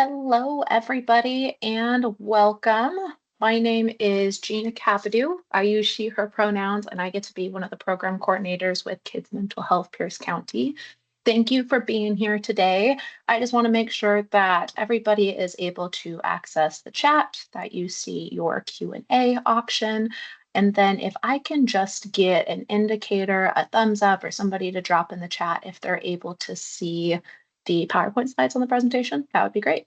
Hello, everybody, and welcome. My name is Gina Cavadu. I use she, her pronouns, and I get to be one of the program coordinators with Kids Mental Health Pierce County. Thank you for being here today. I just want to make sure that everybody is able to access the chat, that you see your Q&A option. And then if I can just get an indicator, a thumbs up, or somebody to drop in the chat if they're able to see the PowerPoint slides on the presentation, that would be great.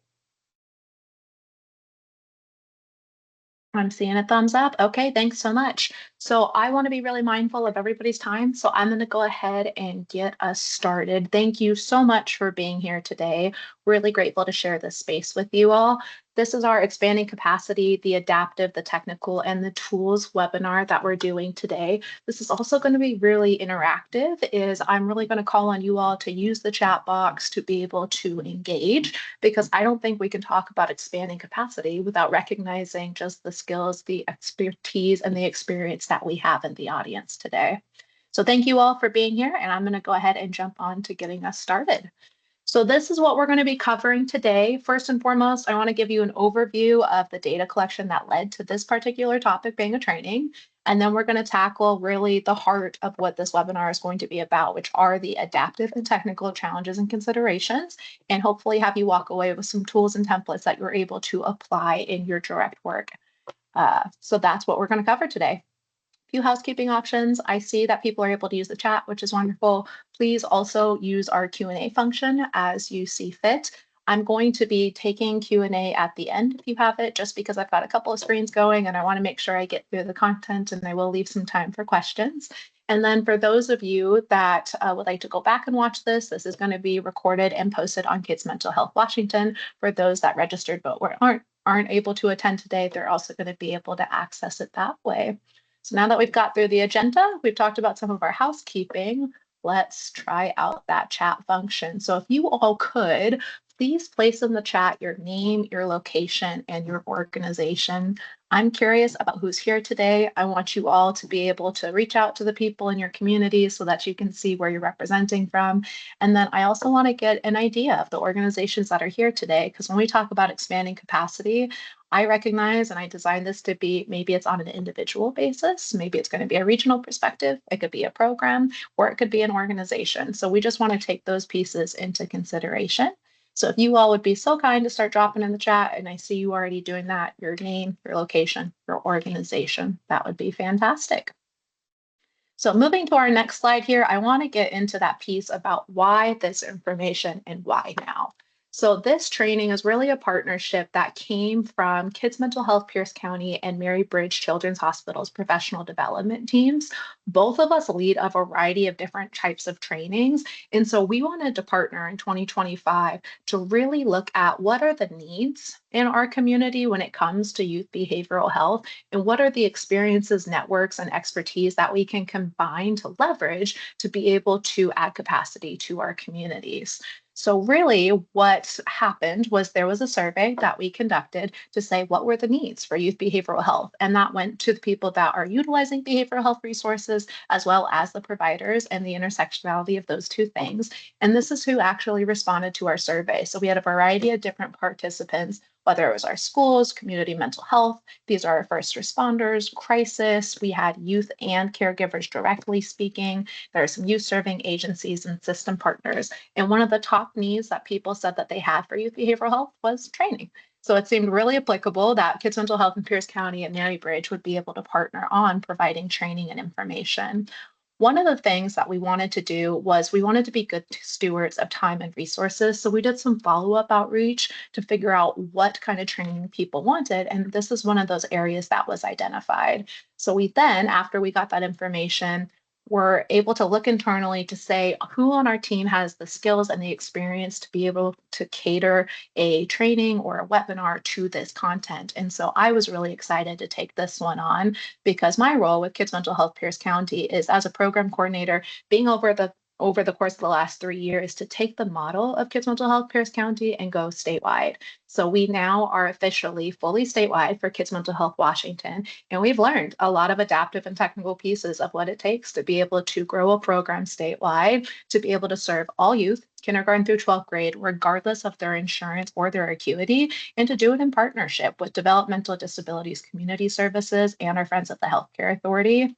I'm seeing a thumbs up. Okay, thanks so much. So I want to be really mindful of everybody's time. So I'm going to go ahead and get us started. Thank you so much for being here today. Really grateful to share this space with you all. This is our Expanding Capacity, the Adaptive, the Technical, and the Tools webinar that we're doing today. This is also going to be really interactive, is I'm really going to call on you all to use the chat box to be able to engage, because I don't think we can talk about expanding capacity without recognizing just the skills, the expertise, and the experience that we have in the audience today. So thank you all for being here, and I'm going to go ahead and jump on to getting us started. So this is what we're going to be covering today. First and foremost, I want to give you an overview of the data collection that led to this particular topic being a training. And then we're going to tackle really the heart of what this webinar is going to be about, which are the adaptive and technical challenges and considerations, and hopefully have you walk away with some tools and templates that you're able to apply in your direct work. So that's what we're going to cover today. Few housekeeping options. I see that people are able to use the chat, which is wonderful. Please also use our Q&A function as you see fit. I'm going to be taking Q&A at the end if you have it, just because I've got a couple of screens going and I want to make sure I get through the content, and I will leave some time for questions. And then for those of you that would like to go back and watch this is going to be recorded and posted on Kids Mental Health Washington. For those that registered but aren't able to attend today, they're also going to be able to access it that way. So now that we've got through the agenda, we've talked about some of our housekeeping, let's try out that chat function. So if you all could, please place in the chat your name, your location, and your organization. I'm curious about who's here today. I want you all to be able to reach out to the people in your community so that you can see where you're representing from. And then I also want to get an idea of the organizations that are here today, because when we talk about expanding capacity, I recognize, and I designed this to be, maybe it's on an individual basis, maybe it's going to be a regional perspective, it could be a program, or it could be an organization. So we just want to take those pieces into consideration. So if you all would be so kind to start dropping in the chat, and I see you already doing that, your name, your location, your organization, that would be fantastic. So moving to our next slide here, I want to get into that piece about why this information and why now. So this training is really a partnership that came from Kids Mental Health Pierce County and Mary Bridge Children's Hospital's professional development teams. Both of us lead a variety of different types of trainings. And so we wanted to partner in 2025 to really look at what are the needs in our community when it comes to youth behavioral health, and what are the experiences, networks, and expertise that we can combine to leverage to be able to add capacity to our communities. So really what happened was there was a survey that we conducted to say what were the needs for youth behavioral health. And that went to the people that are utilizing behavioral health resources, as well as the providers, and the intersectionality of those two things. And this is who actually responded to our survey. So we had a variety of different participants, whether it was our schools, community mental health, these are our first responders, crisis, we had youth and caregivers directly speaking, there are some youth serving agencies and system partners. And one of the top needs that people said that they had for youth behavioral health was training. So it seemed really applicable that Kids Mental Health in Pierce County and Mary Bridge would be able to partner on providing training and information. One of the things that we wanted to do was we wanted to be good stewards of time and resources. So we did some follow-up outreach to figure out what kind of training people wanted. And this is one of those areas that was identified. So we then, after we got that information, were able to look internally to say who on our team has the skills and the experience to be able to cater a training or a webinar to this content. And so I was really excited to take this one on, because my role with Kids Mental Health Pierce County is as a program coordinator, being over the course of the last 3 years to take the model of Kids Mental Health Pierce County and go statewide. So we now are officially fully statewide for Kids Mental Health Washington, and we've learned a lot of adaptive and technical pieces of what it takes to be able to grow a program statewide, to be able to serve all youth kindergarten through 12th grade, regardless of their insurance or their acuity, and to do it in partnership with Developmental Disabilities Community Services and our friends at the Healthcare Authority.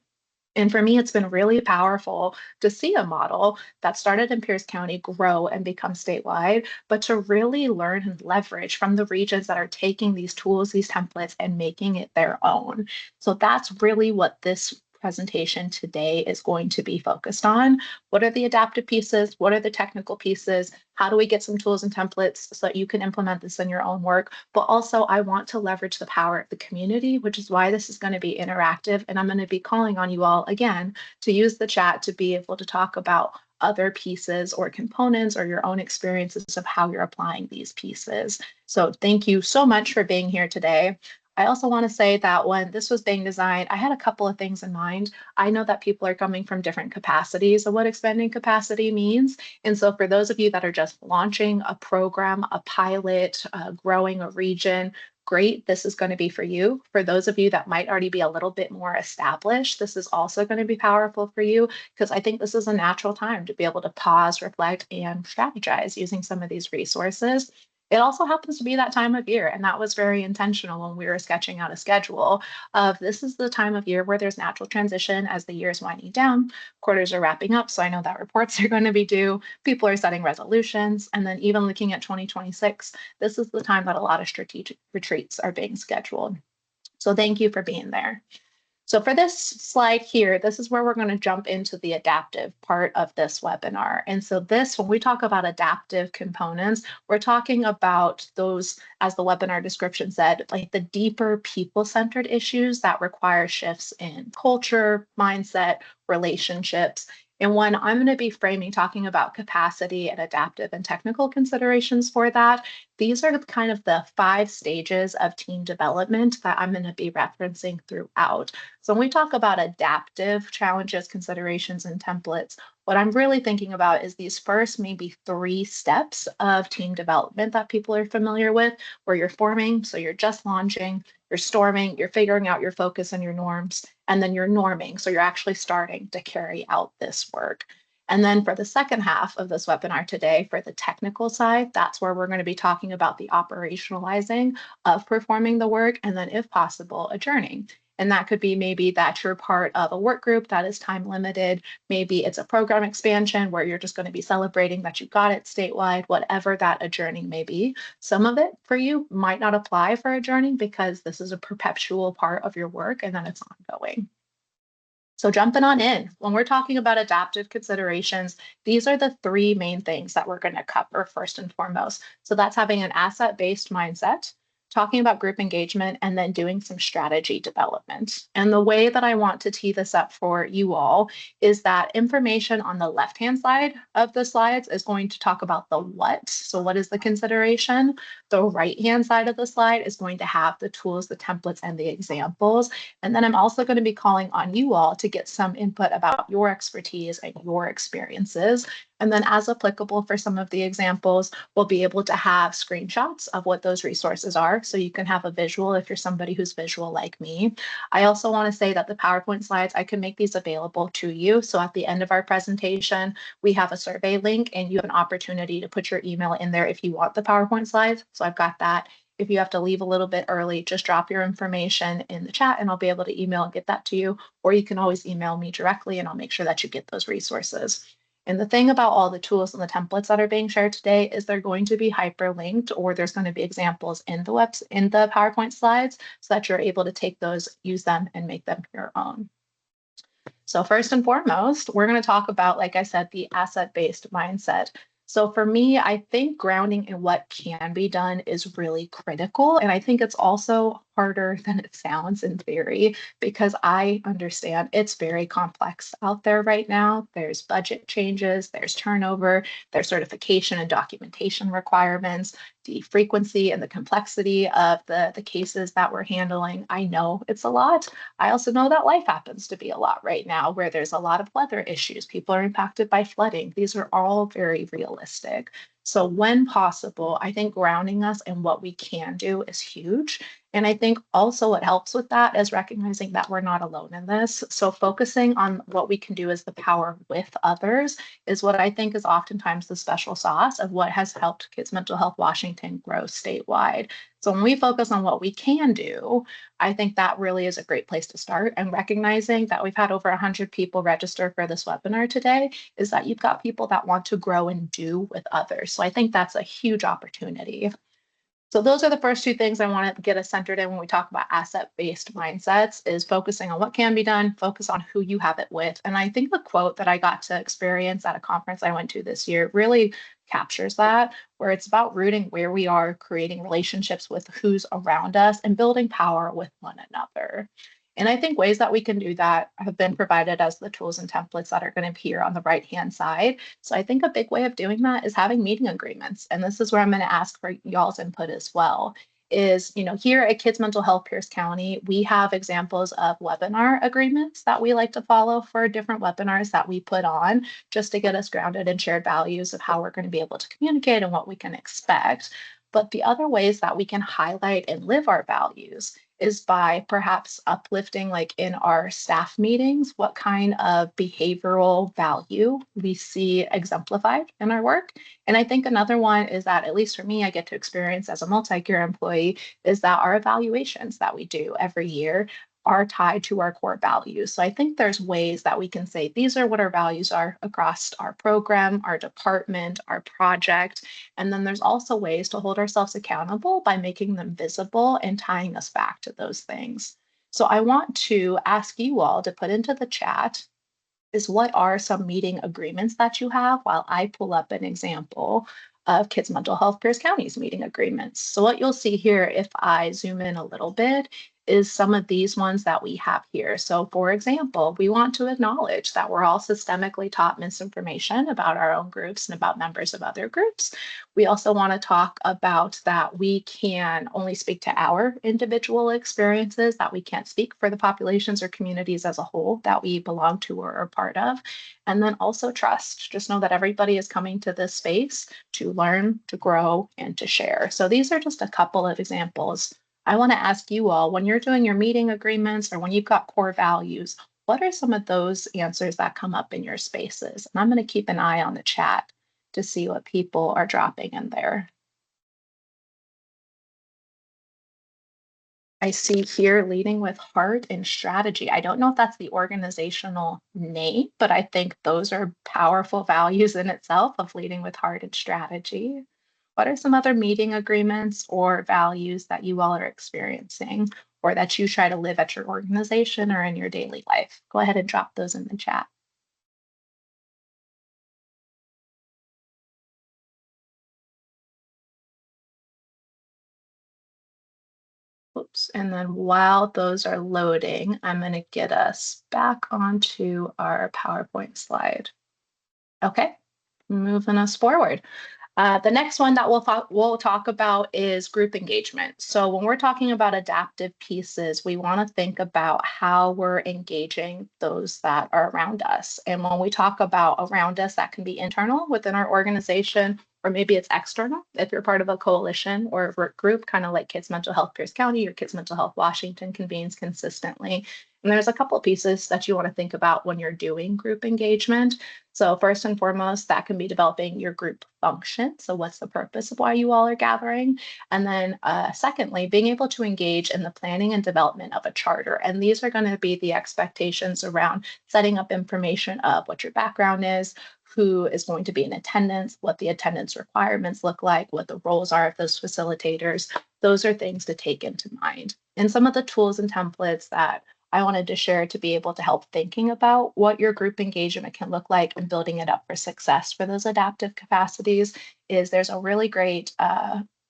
And for me, it's been really powerful to see a model that started in Pierce County grow and become statewide, but to really learn and leverage from the regions that are taking these tools, these templates, and making it their own. So that's really what this presentation today is going to be focused on. What are the adaptive pieces? What are the technical pieces? How do we get some tools and templates so that you can implement this in your own work? But also, I want to leverage the power of the community, which is why this is going to be interactive. And I'm going to be calling on you all again to use the chat to be able to talk about other pieces or components or your own experiences of how you're applying these pieces. So thank you so much for being here today. I also want to say that when this was being designed, I had a couple of things in mind. I know that people are coming from different capacities of what expanding capacity means. And so for those of you that are just launching a program, a pilot, growing a region, great, this is going to be for you. For those of you that might already be a little bit more established, this is also going to be powerful for you because I think this is a natural time to be able to pause, reflect, and strategize using some of these resources. It also happens to be that time of year, and that was very intentional when we were sketching out a schedule of this is the time of year where there's natural transition as the year is winding down, quarters are wrapping up, so I know that reports are going to be due, people are setting resolutions, and then even looking at 2026, this is the time that a lot of strategic retreats are being scheduled. So thank you for being there. So for this slide here, this is where we're going to jump into the adaptive part of this webinar. And so this, when we talk about adaptive components, we're talking about those, as the webinar description said, like the deeper people-centered issues that require shifts in culture, mindset, relationships. And when I'm going to be framing talking about capacity and adaptive and technical considerations for that, these are kind of the 5 stages of team development that I'm going to be referencing throughout. So when we talk about adaptive challenges, considerations, and templates, what I'm really thinking about is these first maybe 3 steps of team development that people are familiar with, where you're forming, so you're just launching, you're storming, you're figuring out your focus and your norms, and then you're norming, so you're actually starting to carry out this work. And then for the second half of this webinar today, for the technical side, that's where we're going to be talking about the operationalizing of performing the work, and then if possible, adjourning. And that could be maybe that you're part of a work group that is time limited. Maybe it's a program expansion where you're just going to be celebrating that you got it statewide, whatever that adjourning may be. Some of it for you might not apply for adjourning because this is a perpetual part of your work and then it's ongoing. So jumping on in, when we're talking about adaptive considerations, these are the 3 main things that we're going to cover first and foremost. So that's having an asset-based mindset, talking about group engagement, and then doing some strategy development. And the way that I want to tee this up for you all is that information on the left-hand side of the slides is going to talk about the what. So what is the consideration? The right-hand side of the slide is going to have the tools, the templates, and the examples. And then I'm also going to be calling on you all to get some input about your expertise and your experiences. And then as applicable for some of the examples, we'll be able to have screenshots of what those resources are. So you can have a visual if you're somebody who's visual like me. I also want to say that the PowerPoint slides, I can make these available to you. So at the end of our presentation, we have a survey link and you have an opportunity to put your email in there if you want the PowerPoint slides. So I've got that. If you have to leave a little bit early, just drop your information in the chat and I'll be able to email and get that to you. Or you can always email me directly and I'll make sure that you get those resources. And the thing about all the tools and the templates that are being shared today is they're going to be hyperlinked or there's going to be examples in the PowerPoint slides so that you're able to take those, use them, and make them your own. So first and foremost, we're going to talk about, like I said, the asset-based mindset. So for me, I think grounding in what can be done is really critical. And I think it's also harder than it sounds in theory, because I understand it's very complex out there right now. There's budget changes, there's turnover, there's certification and documentation requirements, the frequency and the complexity of the cases that we're handling. I know it's a lot. I also know that life happens to be a lot right now where there's a lot of weather issues. People are impacted by flooding. These are all very realistic. So when possible, I think grounding us in what we can do is huge. And I think also what helps with that is recognizing that we're not alone in this. So focusing on what we can do as the power with others is what I think is oftentimes the special sauce of what has helped Kids Mental Health Washington grow statewide. So when we focus on what we can do, I think that really is a great place to start. And recognizing that we've had over 100 people register for this webinar today is that you've got people that want to grow and do with others. So I think that's a huge opportunity. So those are the first two things I want to get us centered in when we talk about asset-based mindsets is focusing on what can be done, focus on who you have it with. And I think the quote that I got to experience at a conference I went to this year really captures that, where it's about rooting where we are, creating relationships with who's around us, and building power with one another. And I think ways that we can do that have been provided as the tools and templates that are going to appear on the right-hand side. So I think a big way of doing that is having meeting agreements. And this is where I'm going to ask for y'all's input as well. Is, here at Kids Mental Health Pierce County, we have examples of webinar agreements that we like to follow for different webinars that we put on just to get us grounded in shared values of how we're going to be able to communicate and what we can expect. But the other ways that we can highlight and live our values is by perhaps uplifting, like in our staff meetings, what kind of behavioral value we see exemplified in our work. And I think another one is that, at least for me, I get to experience as a multi-care employee, is that our evaluations that we do every year are tied to our core values. So I think there's ways that we can say these are what our values are across our program, our department, our project. And then there's also ways to hold ourselves accountable by making them visible and tying us back to those things. So I want to ask you all to put into the chat is what are some meeting agreements that you have while I pull up an example of Kids Mental Health Pierce County's meeting agreements. So what you'll see here, if I zoom in a little bit, is some of these ones that we have here. So for example, we want to acknowledge that we're all systemically taught misinformation about our own groups and about members of other groups. We also want to talk about that we can only speak to our individual experiences, that we can't speak for the populations or communities as a whole that we belong to or are part of. And then also trust. Just know that everybody is coming to this space to learn, to grow, and to share. So these are just a couple of examples. I want to ask you all, when you're doing your meeting agreements or when you've got core values, what are some of those answers that come up in your spaces? And I'm going to keep an eye on the chat to see what people are dropping in there. I see here leading with heart and strategy. I don't know if that's the organizational name, but I think those are powerful values in itself of leading with heart and strategy. What are some other meeting agreements or values that you all are experiencing or that you try to live at your organization or in your daily life? Go ahead and drop those in the chat. Oops. And then while those are loading, I'm going to get us back onto our PowerPoint slide. Okay, moving us forward. The next one that we'll talk about is group engagement. So when we're talking about adaptive pieces, we want to think about how we're engaging those that are around us. And when we talk about around us, that can be internal within our organization, or maybe it's external if you're part of a coalition or a work group, kind of like Kids Mental Health Pierce County or Kids Mental Health Washington convenes consistently. And there's a couple of pieces that you want to think about when you're doing group engagement. So first and foremost, that can be developing your group function. So what's the purpose of why you all are gathering? And then secondly, being able to engage in the planning and development of a charter. And these are going to be the expectations around setting up information of what your background is, who is going to be in attendance, what the attendance requirements look like, what the roles are of those facilitators. Those are things to take into mind. And some of the tools and templates that I wanted to share to be able to help thinking about what your group engagement can look like and building it up for success for those adaptive capacities is there's a really great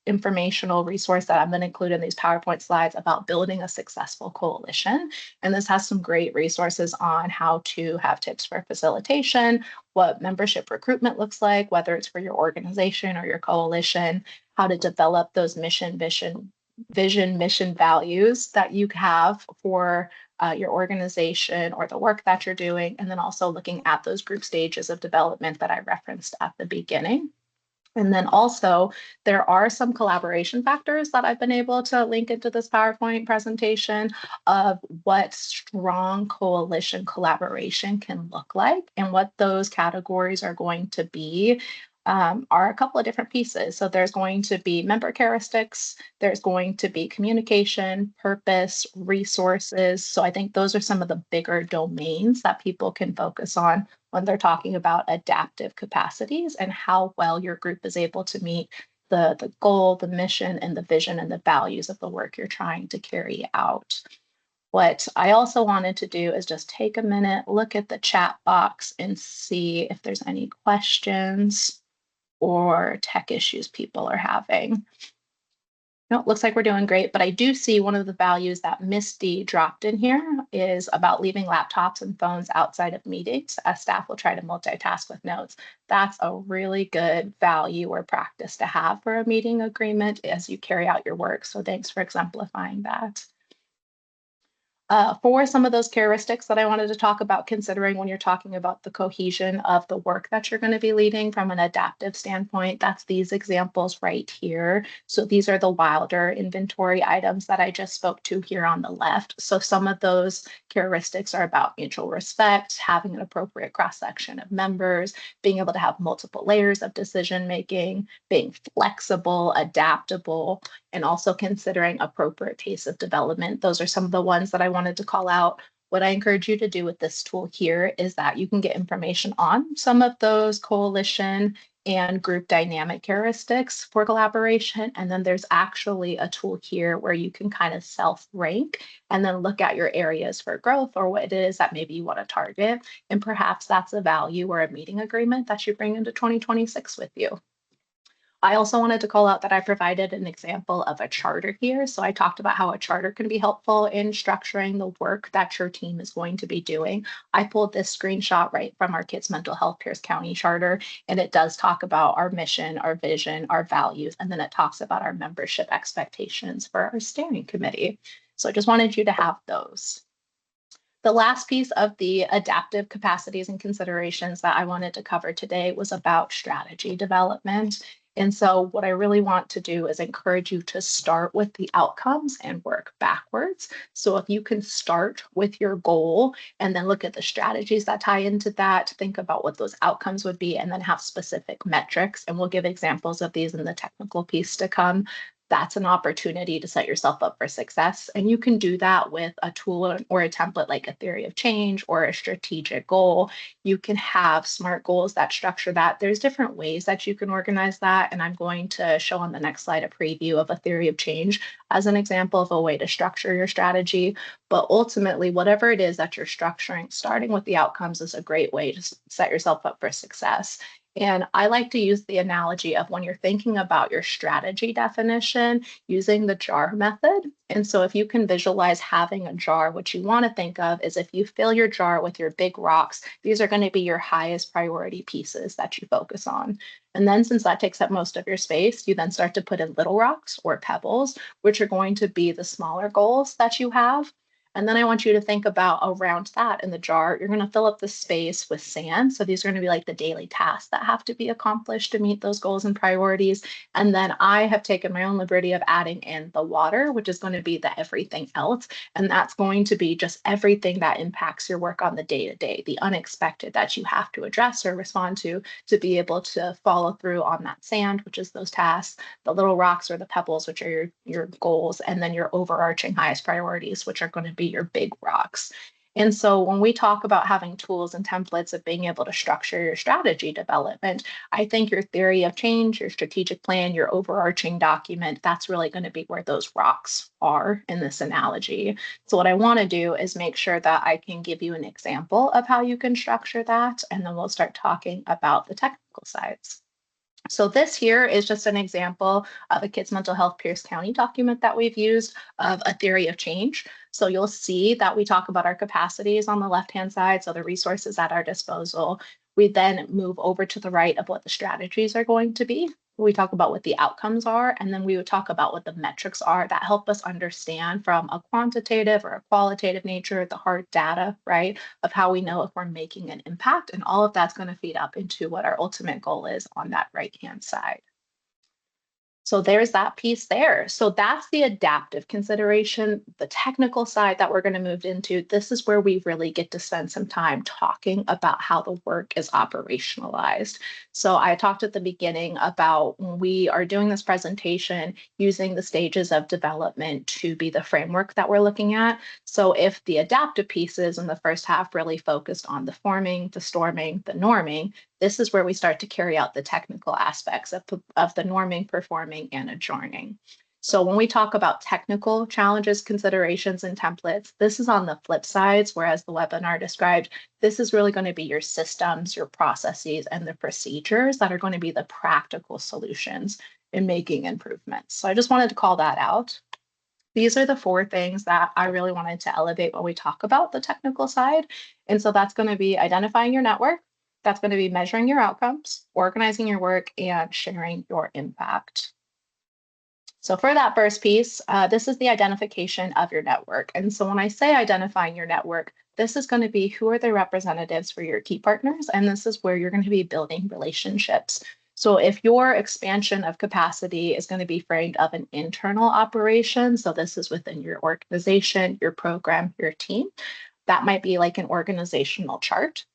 informational resource that I'm going to include in these PowerPoint slides about building a successful coalition. And this has some great resources on how to have tips for facilitation, what membership recruitment looks like, whether it's for your organization or your coalition, how to develop those vision, mission, values that you have for your organization or the work that you're doing, and then also looking at those group stages of development that I referenced at the beginning. And then also, there are some collaboration factors that I've been able to link into this PowerPoint presentation of what strong coalition collaboration can look like and what those categories are going to be. Are a couple of different pieces. So there's going to be member characteristics, there's going to be communication, purpose, resources. So I think those are some of the bigger domains that people can focus on when they're talking about adaptive capacities and how well your group is able to meet the goal, the mission, and the vision and the values of the work you're trying to carry out. What I also wanted to do is just take a minute, look at the chat box, and see if there's any questions or tech issues people are having. No, it looks like we're doing great, but I do see one of the values that Misty dropped in here is about leaving laptops and phones outside of meetings as staff will try to multitask with notes. That's a really good value or practice to have for a meeting agreement as you carry out your work. So thanks for exemplifying that. For some of those characteristics that I wanted to talk about, considering when you're talking about the cohesion of the work that you're going to be leading from an adaptive standpoint, that's these examples right here. So these are the Wilder inventory items that I just spoke to here on the left. So some of those characteristics are about mutual respect, having an appropriate cross section of members, being able to have multiple layers of decision making, being flexible, adaptable, and also considering appropriate pace of development. Those are some of the ones that I wanted to call out. What I encourage you to do with this tool here is that you can get information on some of those coalition and group dynamic characteristics for collaboration. And then there's actually a tool here where you can kind of self-rank and then look at your areas for growth or what it is that maybe you want to target. And perhaps that's a value or a meeting agreement that you bring into 2026 with you. I also wanted to call out that I provided an example of a charter here. So I talked about how a charter can be helpful in structuring the work that your team is going to be doing. I pulled this screenshot right from our Kids Mental Health Pierce County Charter, and it does talk about our mission, our vision, our values, and then it talks about our membership expectations for our steering committee. So I just wanted you to have those. The last piece of the adaptive capacities and considerations that I wanted to cover today was about strategy development. And so, what I really want to do is encourage you to start with the outcomes and work backwards. So, if you can start with your goal and then look at the strategies that tie into that, think about what those outcomes would be, and then have specific metrics. And we'll give examples of these in the technical piece to come. That's an opportunity to set yourself up for success. And you can do that with a tool or a template like a theory of change or a strategic goal. You can have SMART goals that structure that. There's different ways that you can organize that. And I'm going to show on the next slide a preview of a theory of change as an example of a way to structure your strategy. But ultimately, whatever it is that you're structuring, starting with the outcomes is a great way to set yourself up for success. And I like to use the analogy of when you're thinking about your strategy definition using the jar method. And so, if you can visualize having a jar, what you want to think of is if you fill your jar with your big rocks, these are going to be your highest priority pieces that you focus on. And then, since that takes up most of your space, you then start to put in little rocks or pebbles, which are going to be the smaller goals that you have. And then I want you to think about around that in the jar, you're going to fill up the space with sand. So these are going to be like the daily tasks that have to be accomplished to meet those goals and priorities. And then I have taken my own liberty of adding in the water, which is going to be the everything else. And that's going to be just everything that impacts your work on the day to day, the unexpected that you have to address or respond to be able to follow through on that sand, which is those tasks, the little rocks or the pebbles, which are your goals, and then your overarching highest priorities, which are going to be your big rocks. And so when we talk about having tools and templates of being able to structure your strategy development, I think your theory of change, your strategic plan, your overarching document, that's really going to be where those rocks are in this analogy. So what I want to do is make sure that I can give you an example of how you can structure that, and then we'll start talking about the technical sides. So this here is just an example of a Kids Mental Health Pierce County document that we've used of a theory of change. So you'll see that we talk about our capacities on the left-hand side, so the resources at our disposal. We then move over to the right of what the strategies are going to be. We talk about what the outcomes are, and then we would talk about what the metrics are that help us understand from a quantitative or a qualitative nature, the hard data, right, of how we know if we're making an impact. And all of that's going to feed up into what our ultimate goal is on that right-hand side. So there's that piece there. So that's the adaptive consideration. The technical side that we're going to move into, this is where we really get to spend some time talking about how the work is operationalized. So I talked at the beginning about when we are doing this presentation using the stages of development to be the framework that we're looking at. So if the adaptive pieces in the first half really focused on the forming, the storming, the norming, this is where we start to carry out the technical aspects of the norming, performing, and adjourning. So when we talk about technical challenges, considerations, and templates, this is on the flip sides, whereas the webinar described, this is really going to be your systems, your processes, and the procedures that are going to be the practical solutions in making improvements. So I just wanted to call that out. These are the 4 things that I really wanted to elevate when we talk about the technical side. And so that's going to be identifying your network, that's going to be measuring your outcomes, organizing your work, and sharing your impact. So for that first piece, this is the identification of your network. And so when I say identifying your network, this is going to be who are the representatives for your key partners, and this is where you're going to be building relationships. So if your expansion of capacity is going to be framed of an internal operation, so this is within your organization, your program, your team, that might be like an organizational chart.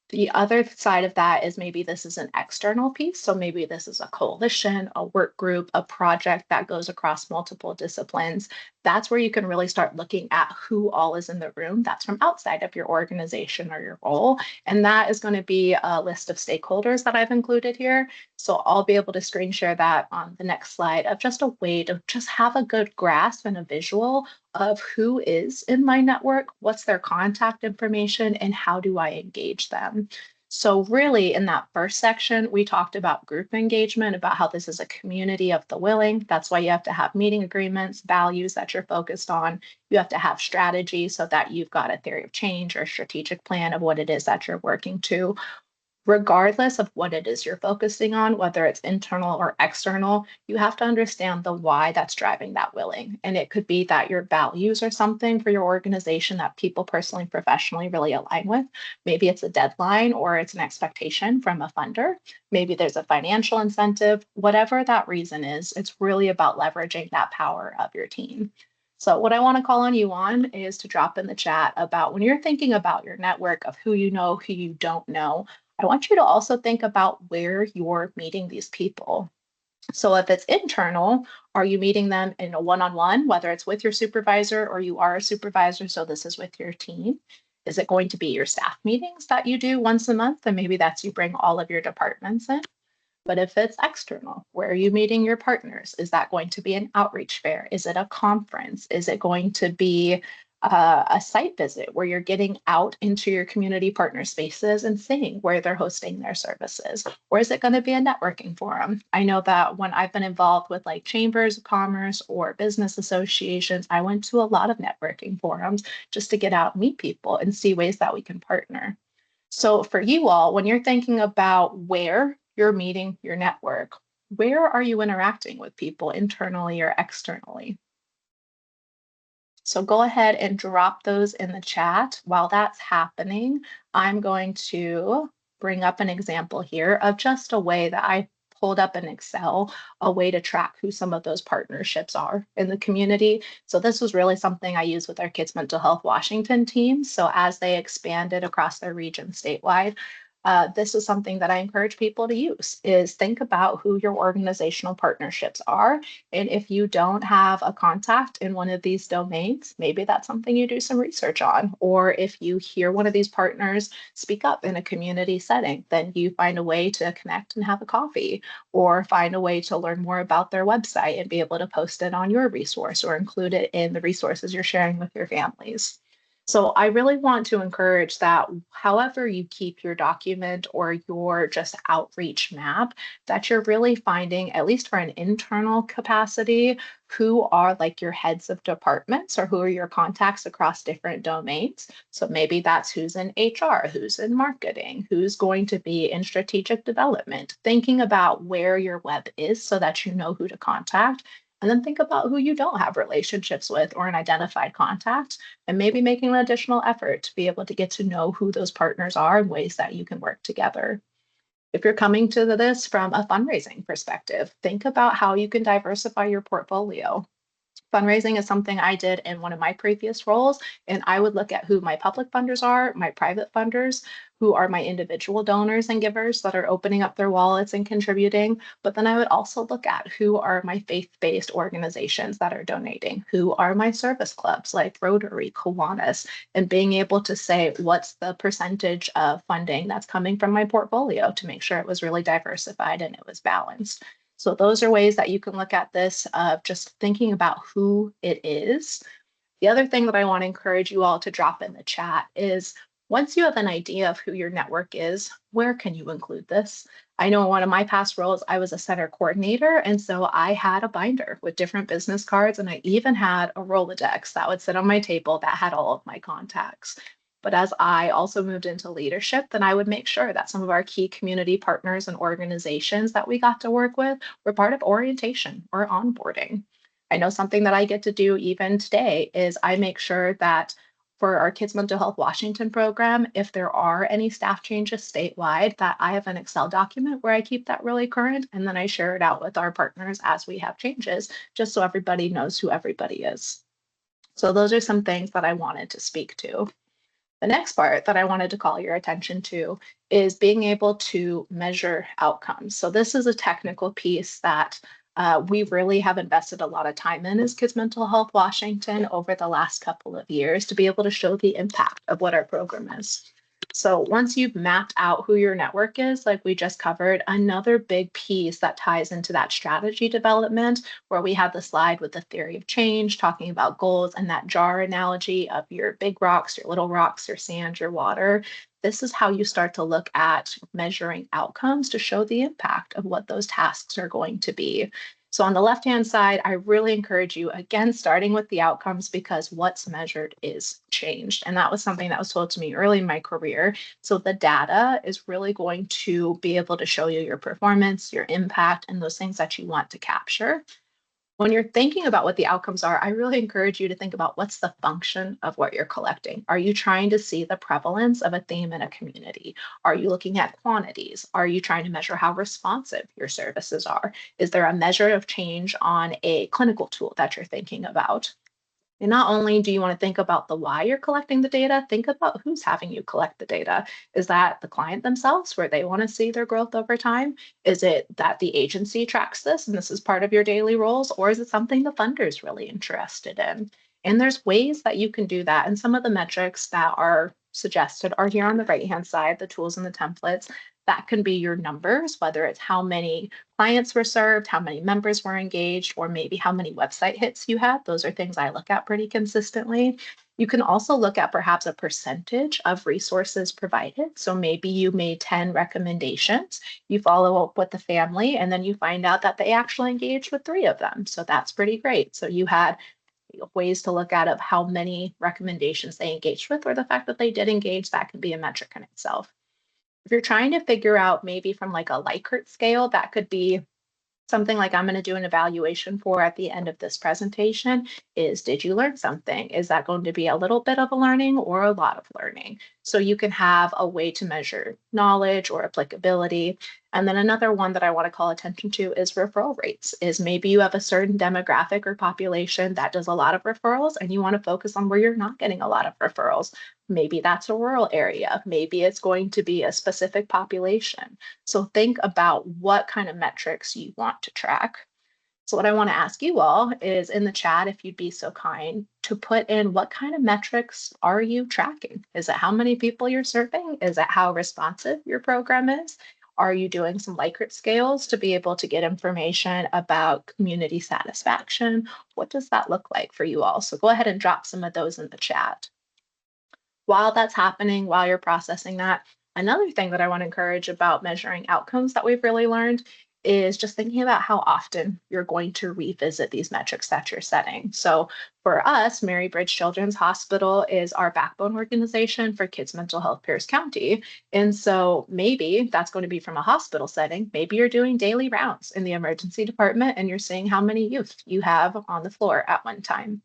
The other side of that is maybe this is an external piece. So maybe this is a coalition, a work group, a project that goes across multiple disciplines. That's where you can really start looking at who all is in the room that's from outside of your organization or your role. And that is going to be a list of stakeholders that I've included here. So I'll be able to screen share that on the next slide of just a way to just have a good grasp and a visual of who is in my network, what's their contact information, and how do I engage them. So really in that first section, we talked about group engagement, about how this is a community of the willing. That's why you have to have meeting agreements, values that you're focused on. You have to have strategy so that you've got a theory of change or strategic plan of what it is that you're working to. Regardless of what it is you're focusing on, whether it's internal or external, you have to understand the why that's driving that willing. And it could be that your values are something for your organization that people personally, professionally really align with. Maybe it's a deadline or it's an expectation from a funder. Maybe there's a financial incentive. Whatever that reason is, it's really about leveraging that power of your team. So, what I want to call on you on is to drop in the chat about when you're thinking about your network of who you know, who you don't know. I want you to also think about where you're meeting these people. So if it's internal, are you meeting them in a one-on-one, whether it's with your supervisor or you are a supervisor, so this is with your team? Is it going to be your staff meetings that you do once a month? And maybe that's you bring all of your departments in. But if it's external, where are you meeting your partners? Is that going to be an outreach fair? Is it a conference? Is it going to be a site visit where you're getting out into your community partner spaces and seeing where they're hosting their services? Or is it going to be a networking forum? I know that when I've been involved with like chambers of commerce or business associations, I went to a lot of networking forums just to get out and meet people and see ways that we can partner. So for you all, when you're thinking about where you're meeting your network, where are you interacting with people internally or externally? So go ahead and drop those in the chat. While that's happening, I'm going to bring up an example here of just a way that I pulled up in Excel, a way to track who some of those partnerships are in the community. So this was really something I used with our Kids Mental Health Washington team. So as they expanded across their region statewide, this is something that I encourage people to use is think about who your organizational partnerships are. And if you don't have a contact in one of these domains, maybe that's something you do some research on. Or if you hear one of these partners speak up in a community setting, then you find a way to connect and have a coffee or find a way to learn more about their website and be able to post it on your resource or include it in the resources you're sharing with your families. So I really want to encourage that however you keep your document or your just outreach map, that you're really finding, at least for an internal capacity, who are like your heads of departments or who are your contacts across different domains. So maybe that's who's in HR, who's in marketing, who's going to be in strategic development, thinking about where your web is so that you know who to contact. And then think about who you don't have relationships with or an identified contact, and maybe making an additional effort to be able to get to know who those partners are and ways that you can work together. If you're coming to this from a fundraising perspective, think about how you can diversify your portfolio. Fundraising is something I did in one of my previous roles, and I would look at who my public funders are, my private funders, who are my individual donors and givers that are opening up their wallets and contributing. But then I would also look at who are my faith-based organizations that are donating, who are my service clubs like Rotary, Kiwanis, and being able to say what's the percentage of funding that's coming from my portfolio to make sure it was really diversified and it was balanced. So those are ways that you can look at this of just thinking about who it is. The other thing that I want to encourage you all to drop in the chat is once you have an idea of who your network is, where can you include this? I know in one of my past roles, I was a center coordinator. And so I had a binder with different business cards, and I even had a Rolodex that would sit on my table that had all of my contacts. But as I also moved into leadership, then I would make sure that some of our key community partners and organizations that we got to work with were part of orientation or onboarding. I know something that I get to do even today is I make sure that for our Kids Mental Health Washington program, if there are any staff changes statewide, that I have an Excel document where I keep that really current and then I share it out with our partners as we have changes, just so everybody knows who everybody is. So those are some things that I wanted to speak to. The next part that I wanted to call your attention to is being able to measure outcomes. So this is a technical piece that we really have invested a lot of time in as Kids Mental Health Washington over the last couple of years to be able to show the impact of what our program is. So once you've mapped out who your network is, like we just covered, another big piece that ties into that strategy development, where we have the slide with the theory of change, talking about goals and that jar analogy of your big rocks, your little rocks, your sand, your water. This is how you start to look at measuring outcomes to show the impact of what those tasks are going to be. So on the left-hand side, I really encourage you, again, starting with the outcomes because what's measured is changed. And that was something that was told to me early in my career. So the data is really going to be able to show you your performance, your impact, and those things that you want to capture. When you're thinking about what the outcomes are, I really encourage you to think about what's the function of what you're collecting. Are you trying to see the prevalence of a theme in a community? Are you looking at quantities? Are you trying to measure how responsive your services are? Is there a measure of change on a clinical tool that you're thinking about? And not only do you want to think about the why you're collecting the data, think about who's having you collect the data. Is that the client themselves, where they want to see their growth over time? Is it that the agency tracks this and this is part of your daily roles? Or is it something the funder's really interested in? And there's ways that you can do that. And some of the metrics that are suggested are here on the right-hand side, the tools and the templates. That can be your numbers, whether it's how many clients were served, how many members were engaged, or maybe how many website hits you had. Those are things I look at pretty consistently. You can also look at perhaps a percentage of resources provided. So maybe you made 10 recommendations, you follow up with the family, and then you find out that they actually engaged with 3 of them. So that's pretty great. So you had ways to look at of how many recommendations they engaged with, or the fact that they did engage, that can be a metric in itself. If you're trying to figure out maybe from like a Likert scale, that could be something like I'm going to do an evaluation for at the end of this presentation is, did you learn something? Is that going to be a little bit of a learning or a lot of learning? So you can have a way to measure knowledge or applicability. And then another one that I want to call attention to is referral rates, is maybe you have a certain demographic or population that does a lot of referrals and you want to focus on where you're not getting a lot of referrals. Maybe that's a rural area. Maybe it's going to be a specific population. So think about what kind of metrics you want to track. So what I want to ask you all is in the chat, if you'd be so kind to put in what kind of metrics are you tracking? Is it how many people you're serving? Is it how responsive your program is? Are you doing some Likert scales to be able to get information about community satisfaction? What does that look like for you all? So go ahead and drop some of those in the chat. While that's happening, while you're processing that, another thing that I want to encourage about measuring outcomes that we've really learned is just thinking about how often you're going to revisit these metrics that you're setting. So for us, Mary Bridge Children's Hospital is our backbone organization for kids' mental health Pierce County. And so maybe that's going to be from a hospital setting. Maybe you're doing daily rounds in the emergency department and you're seeing how many youth you have on the floor at one time.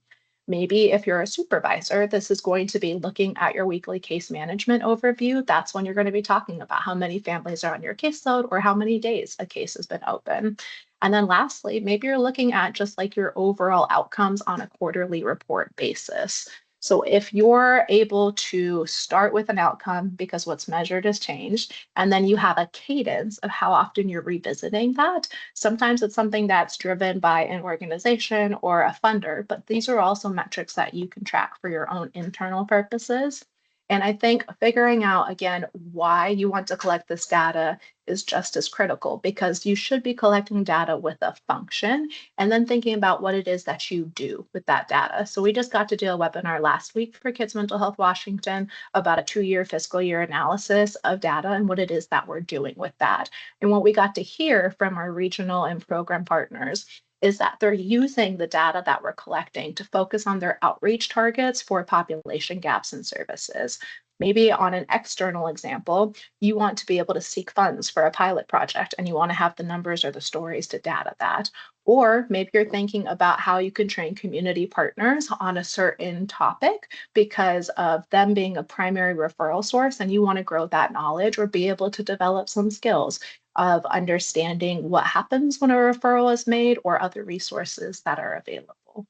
Maybe if you're a supervisor, this is going to be looking at your weekly case management overview. That's when you're going to be talking about how many families are on your caseload or how many days a case has been open. And then lastly, maybe you're looking at just like your overall outcomes on a quarterly report basis. So if you're able to start with an outcome because what's measured has changed, and then you have a cadence of how often you're revisiting that, sometimes it's something that's driven by an organization or a funder, but these are also metrics that you can track for your own internal purposes. And I think figuring out again why you want to collect this data is just as critical because you should be collecting data with a function and then thinking about what it is that you do with that data. So we just got to do a webinar last week for Kids Mental Health Washington about a 2-year fiscal year analysis of data and what it is that we're doing with that. And what we got to hear from our regional and program partners is that they're using the data that we're collecting to focus on their outreach targets for population gaps in services. Maybe on an external example, you want to be able to seek funds for a pilot project and you want to have the numbers or the stories to data that. Or maybe you're thinking about how you can train community partners on a certain topic because of them being a primary referral source and you want to grow that knowledge or be able to develop some skills of understanding what happens when a referral is made or other resources that are available.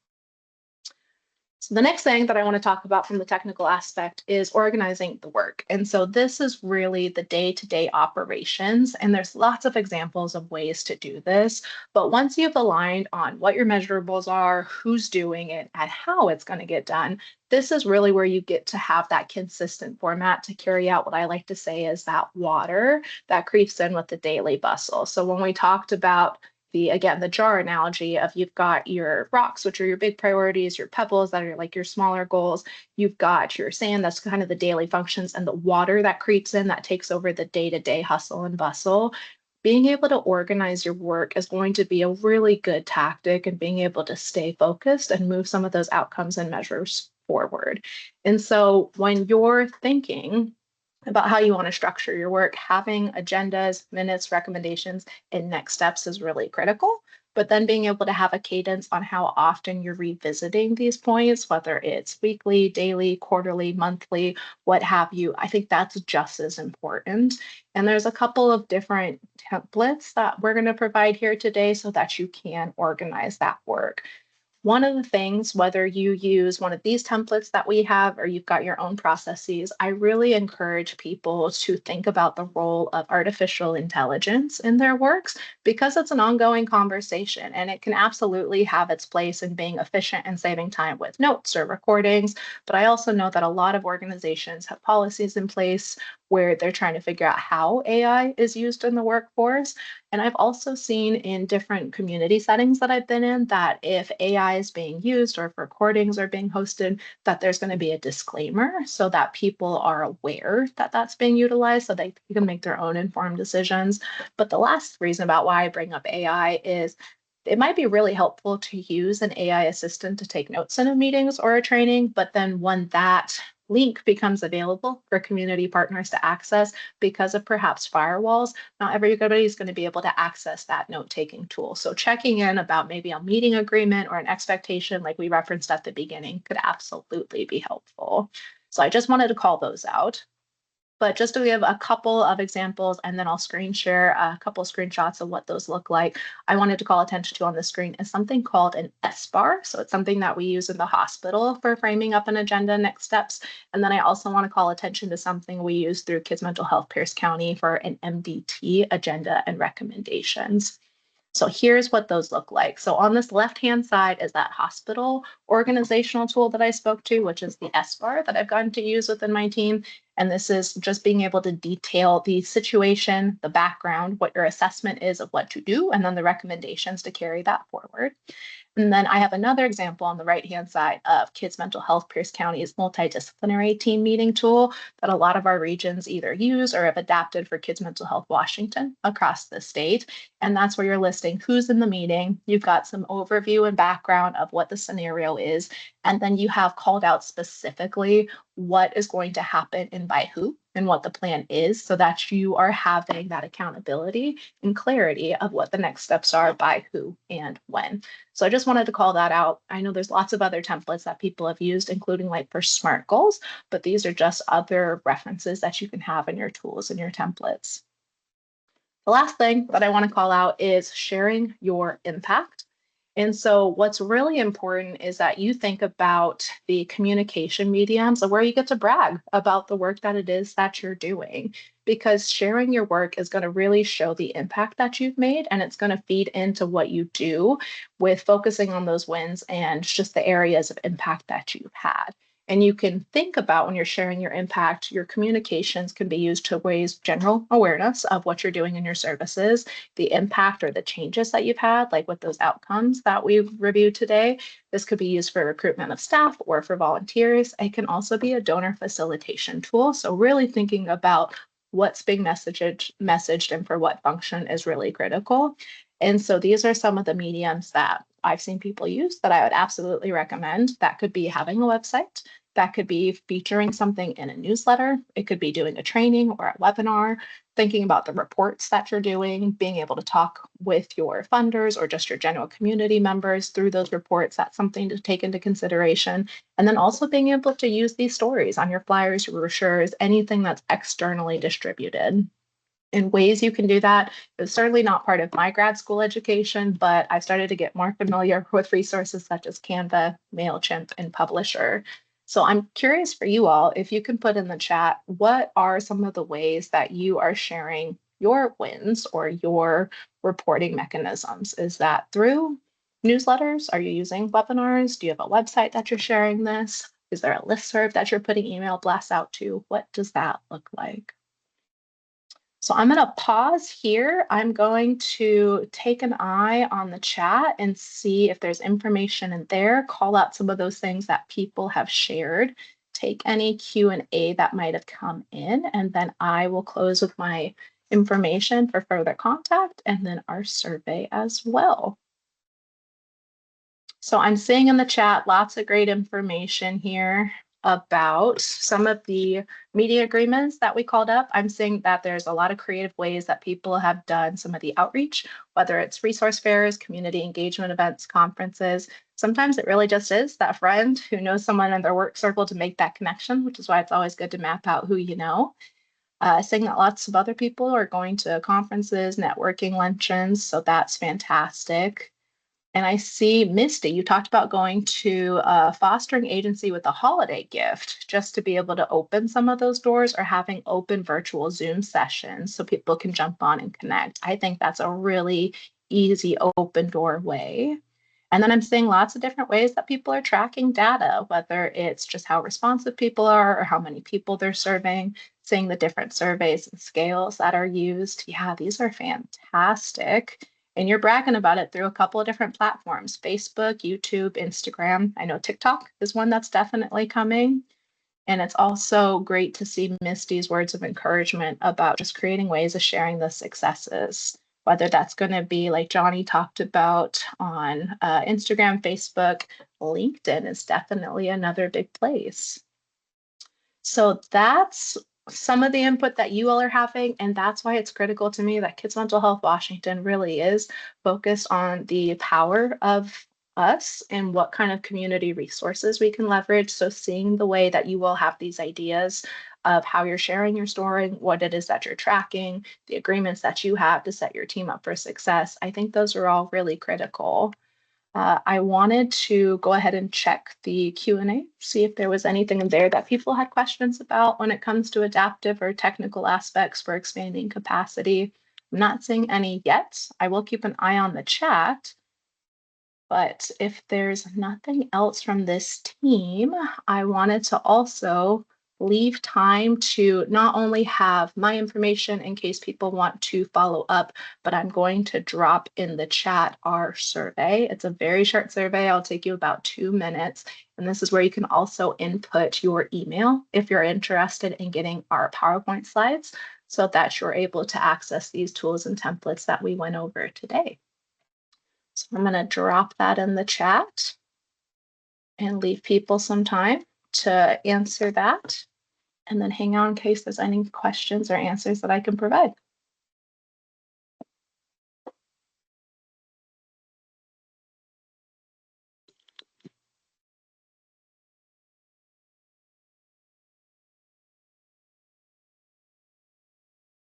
So the next thing that I want to talk about from the technical aspect is organizing the work. And so this is really the day-to-day operations. And there's lots of examples of ways to do this. But once you've aligned on what your measurables are, who's doing it, and how it's going to get done, this is really where you get to have that consistent format to carry out what I like to say is that water that creeps in with the daily bustle. So when we talked about the jar analogy of you've got your rocks, which are your big priorities, your pebbles that are like your smaller goals, you've got your sand that's kind of the daily functions, and the water that creeps in that takes over the day-to-day hustle and bustle. Being able to organize your work is going to be a really good tactic and being able to stay focused and move some of those outcomes and measures forward. And so when you're thinking about how you want to structure your work, having agendas, minutes, recommendations, and next steps is really critical. But then being able to have a cadence on how often you're revisiting these points, whether it's weekly, daily, quarterly, monthly, what have you, I think that's just as important. And there's a couple of different templates that we're going to provide here today so that you can organize that work. One of the things, whether you use one of these templates that we have or you've got your own processes, I really encourage people to think about the role of artificial intelligence in their works because it's an ongoing conversation and it can absolutely have its place in being efficient and saving time with notes or recordings. But I also know that a lot of organizations have policies in place where they're trying to figure out how AI is used in the workforce. And I've also seen in different community settings that I've been in that if AI is being used or if recordings are being hosted, that there's going to be a disclaimer so that people are aware that that's being utilized so they can make their own informed decisions. But the last reason about why I bring up AI is it might be really helpful to use an AI assistant to take notes in a meetings or a training, but then when that link becomes available for community partners to access because of perhaps firewalls, not everybody is going to be able to access that note-taking tool. So checking in about maybe a meeting agreement or an expectation like we referenced at the beginning could absolutely be helpful. So I just wanted to call those out. But just to give a couple of examples, and then I'll screen share a couple of screenshots of what those look like. I wanted to call attention to on the screen is something called an SBAR. So it's something that we use in the hospital for framing up an agenda next steps. And then I also want to call attention to something we use through Kids Mental Health Pierce County for an MDT agenda and recommendations. So here's what those look like. So on this left-hand side is that hospital organizational tool that I spoke to, which is the SBAR that I've gotten to use within my team. And this is just being able to detail the situation, the background, what your assessment is of what to do, and then the recommendations to carry that forward. And then I have another example on the right-hand side of Kids Mental Health Pierce County's multidisciplinary team meeting tool that a lot of our regions either use or have adapted for Kids Mental Health Washington across the state. And that's where you're listing who's in the meeting. You've got some overview and background of what the scenario is. And then you have called out specifically what is going to happen and by who and what the plan is so that you are having that accountability and clarity of what the next steps are by who and when. So I just wanted to call that out. I know there's lots of other templates that people have used, including like for SMART goals, but these are just other references that you can have in your tools and your templates. The last thing that I want to call out is sharing your impact. And so, what's really important is that you think about the communication mediums of where you get to brag about the work that it is that you're doing, because sharing your work is going to really show the impact that you've made and it's going to feed into what you do with focusing on those wins and just the areas of impact that you've had. And you can think about when you're sharing your impact, your communications can be used to raise general awareness of what you're doing in your services, the impact or the changes that you've had, like with those outcomes that we've reviewed today. This could be used for recruitment of staff or for volunteers. It can also be a donor facilitation tool. So, really thinking about what's being messaged and for what function is really critical. And so these are some of the mediums that I've seen people use that I would absolutely recommend. That could be having a website. That could be featuring something in a newsletter. It could be doing a training or a webinar, thinking about the reports that you're doing, being able to talk with your funders or just your general community members through those reports. That's something to take into consideration. And then also being able to use these stories on your flyers, your brochures, anything that's externally distributed. In ways you can do that. It was certainly not part of my grad school education, but I started to get more familiar with resources such as Canva, MailChimp, and Publisher. So I'm curious for you all, if you can put in the chat, what are some of the ways that you are sharing your wins or your reporting mechanisms? Is that through newsletters? Are you using webinars? Do you have a website that you're sharing this? Is there a listserv that you're putting email blasts out to? What does that look like? So I'm going to pause here. I'm going to take an eye on the chat and see if there's information in there, call out some of those things that people have shared, take any Q&A that might have come in, and then I will close with my information for further contact and then our survey as well. So I'm seeing in the chat lots of great information here about some of the media agreements that we called up. I'm seeing that there's a lot of creative ways that people have done some of the outreach, whether it's resource fairs, community engagement events, conferences. Sometimes it really just is that friend who knows someone in their work circle to make that connection, which is why it's always good to map out who you know. Seeing that lots of other people are going to conferences, networking luncheons, so that's fantastic. And I see Misty, you talked about going to a fostering agency with a holiday gift just to be able to open some of those doors or having open virtual Zoom sessions so people can jump on and connect. I think that's a really easy open door way. And then I'm seeing lots of different ways that people are tracking data, whether it's just how responsive people are or how many people they're serving, seeing the different surveys and scales that are used. Yeah, these are fantastic. And you're bragging about it through a couple of different platforms: Facebook, YouTube, Instagram. I know TikTok is one that's definitely coming. And it's also great to see Misty's words of encouragement about just creating ways of sharing the successes, whether that's going to be like Johnny talked about on Instagram, Facebook, LinkedIn is definitely another big place. So that's some of the input that you all are having, and that's why it's critical to me that Kids Mental Health Washington really is focused on the power of us and what kind of community resources we can leverage. So seeing the way that you all have these ideas of how you're sharing your story, what it is that you're tracking, the agreements that you have to set your team up for success, I think those are all really critical. I wanted to go ahead and check the Q&A, see if there was anything in there that people had questions about when it comes to adaptive or technical aspects for expanding capacity. I'm not seeing any yet. I will keep an eye on the chat. But if there's nothing else from this team, I wanted to also leave time to not only have my information in case people want to follow up, but I'm going to drop in the chat our survey. It's a very short survey. I'll take you about 2 minutes. And this is where you can also input your email if you're interested in getting our PowerPoint slides so that you're able to access these tools and templates that we went over today. So I'm going to drop that in the chat and leave people some time to answer that, and then hang on in case there's any questions or answers that I can provide.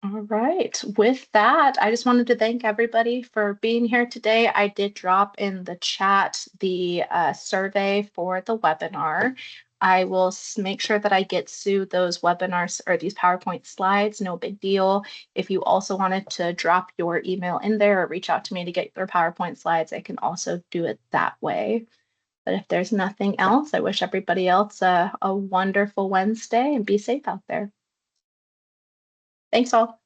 All right. With that, I just wanted to thank everybody for being here today. I did drop in the chat the survey for the webinar. I will make sure that I get Sue those webinars or these PowerPoint slides, no big deal. If you also wanted to drop your email in there or reach out to me to get your PowerPoint slides, I can also do it that way. But if there's nothing else, I wish everybody else a wonderful Wednesday and be safe out there. Thanks all.